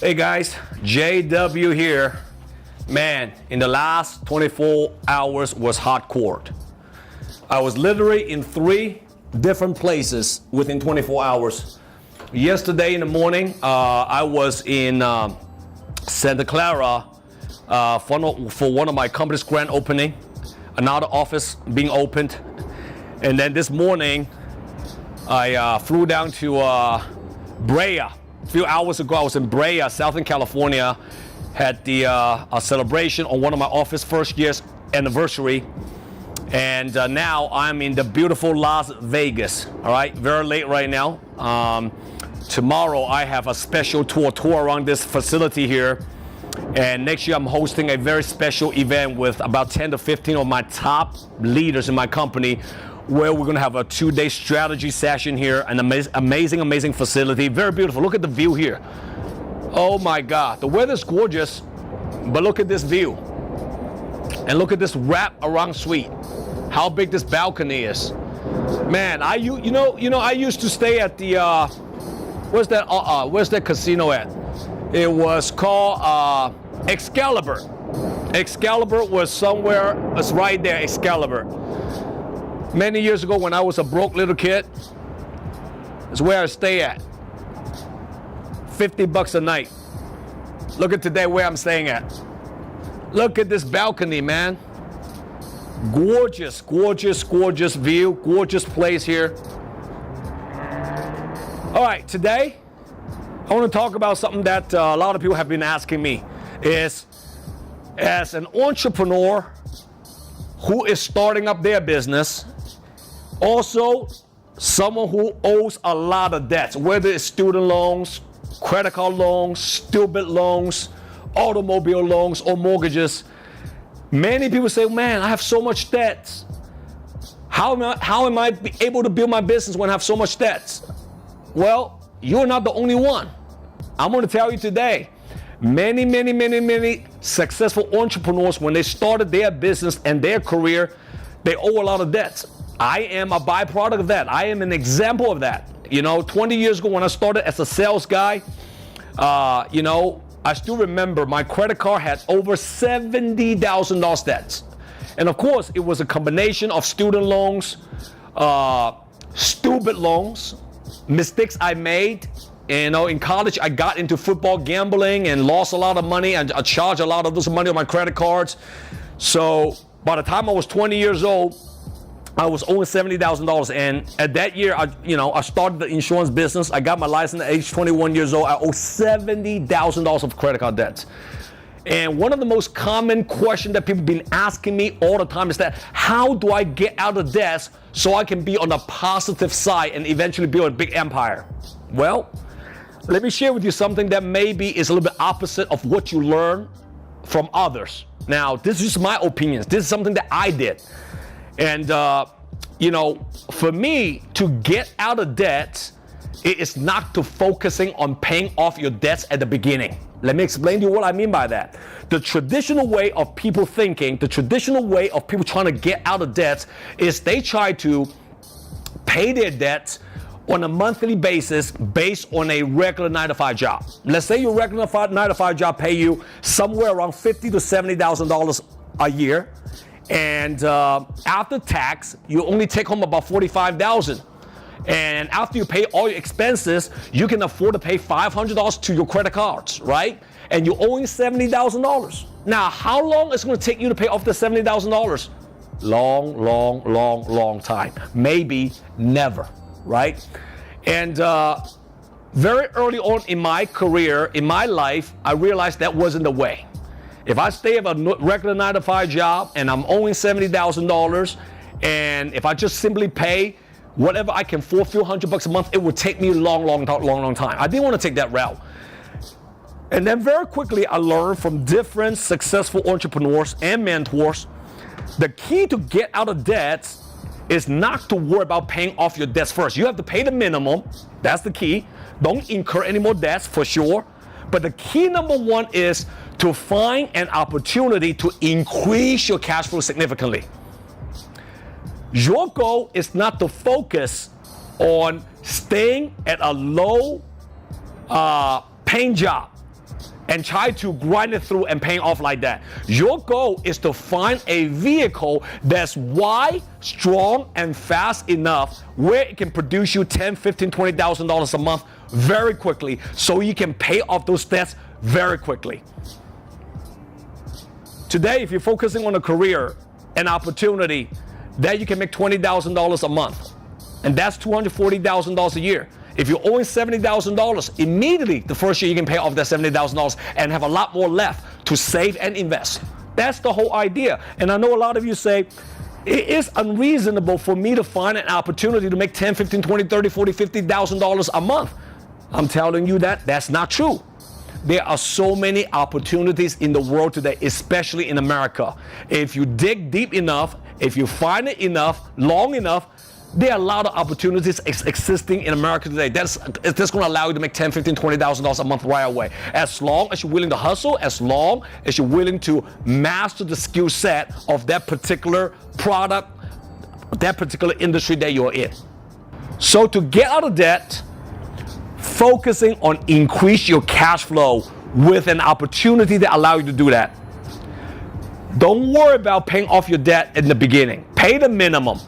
Hey guys, JW here. Man, in the last 24 hours was hardcore. I was literally in 3 different places within 24 hours. Yesterday in the morning, I was in Santa Clara for one of my company's grand opening, another office being opened. And then this morning, I flew down to Brea. A few hours ago, I was in Brea, Southern California, had the a celebration on one of my office first year's anniversary. And now I'm in the beautiful Las Vegas, all right? Very late right now. Tomorrow I have a special tour around this facility here. And next year I'm hosting a very special event with about 10 to 15 of my top leaders in my company, where we're gonna have a 2-day strategy session here, an amazing facility, very beautiful. Look at the view here. Oh my God, the weather's gorgeous, but look at this view. And look at this wrap around suite. How big this balcony is. Man, I used to stay at the, where's that casino at? It was called Excalibur. Excalibur was somewhere, it's right there, Excalibur. Many years ago when I was a broke little kid, it's where I stay at. $50 a night. Look at today where I'm staying at. Look at this balcony, man. Gorgeous, gorgeous, gorgeous view, gorgeous place here. All right, today I want to talk about something that a lot of people have been asking me, is as an entrepreneur who is starting up their business, also someone who owes a lot of debts, whether it's student loans, credit card loans, student loans, automobile loans, or mortgages. Many people say, man, I have so much debts. How am I able to build my business when I have so much debts? Well, you're not the only one. I'm going to tell you today, many successful entrepreneurs, when they started their business and their career, they owe a lot of debts. I am a byproduct of that. I am an example of that. 20 years ago when I started as a sales guy, I still remember my credit card had over $70,000 debts. And of course, it was a combination of student loans, stupid loans, mistakes I made. In college, I got into football gambling and lost a lot of money, and I charged a lot of this money on my credit cards. So by the time I was 20 years old, I was owing $70,000, and at that year, I started the insurance business. I got my license at age 21 years old. I owe $70,000 of credit card debts. And one of the most common questions that people have been asking me all the time is that, how do I get out of debt so I can be on the positive side and eventually build a big empire? Well, let me share with you something that maybe is a little bit opposite of what you learn from others. Now, this is just my opinions. This is something that I did. And, for me to get out of debt, it is not to focusing on paying off your debts at the beginning. Let me explain to you what I mean by that. The traditional way of people thinking, the traditional way of people trying to get out of debt is they try to pay their debts on a monthly basis based on a regular 9-to-5 job. Let's say your regular 9-to-5 job pay you somewhere around $50,000 to $70,000 a year. And after tax, you only take home about $45,000. And after you pay all your expenses, you can afford to pay $500 to your credit cards, right? And you're owing $70,000. Now, how long is it going to take you to pay off the $70,000? Long time. Maybe never, right? And very early on in my career, in my life, I realized that wasn't the way. If I stay at a regular 9-to-5 job and I'm owing $70,000, and if I just simply pay whatever I can for a few $100 a month, it would take me a long time. I didn't want to take that route. And then very quickly, I learned from different successful entrepreneurs and mentors, the key to get out of debt is not to worry about paying off your debts first. You have to pay the minimum. That's the key. Don't incur any more debts for sure. But the key number one is to find an opportunity to increase your cash flow significantly. Your goal is not to focus on staying at a low paying job. and try to grind it through and paying off like that. Your goal is to find a vehicle that's wide, strong, and fast enough where it can produce you $10, $15, $20,000 a month very quickly, so you can pay off those debts very quickly. Today, if you're focusing on a career, an opportunity, that you can make $20,000 a month, and that's $240,000 a year. If you're owing $70,000, immediately the first year you can pay off that $70,000 and have a lot more left to save and invest. That's the whole idea. And I know a lot of you say, it is unreasonable for me to find an opportunity to make $10, $15, $20, $30, $40, $50,000 a month. I'm telling you that that's not true. There are so many opportunities in the world today, especially in America. If you dig deep enough, if you find it enough, long enough, there are a lot of opportunities existing in America today. That's going to allow you to make $10, $15, $20,000 a month right away. As long as you're willing to hustle, as long as you're willing to master the skill set of that particular product, that particular industry that you're in. So to get out of debt, focusing on increase your cash flow with an opportunity that allows you to do that. Don't worry about paying off your debt in the beginning. Pay the minimum.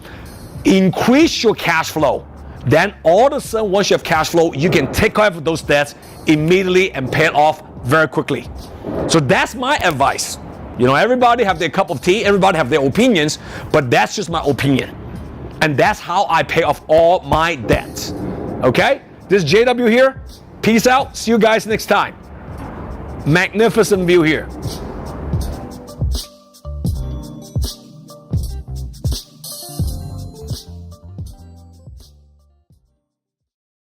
Increase your cash flow. Then all of a sudden, once you have cash flow, you can take care of those debts immediately and pay it off very quickly. So that's my advice. You know, everybody have their cup of tea, everybody have their opinions, but that's just my opinion. And that's how I pay off all my debts. Okay? This is JW here. Peace out. See you guys next time. Magnificent view here.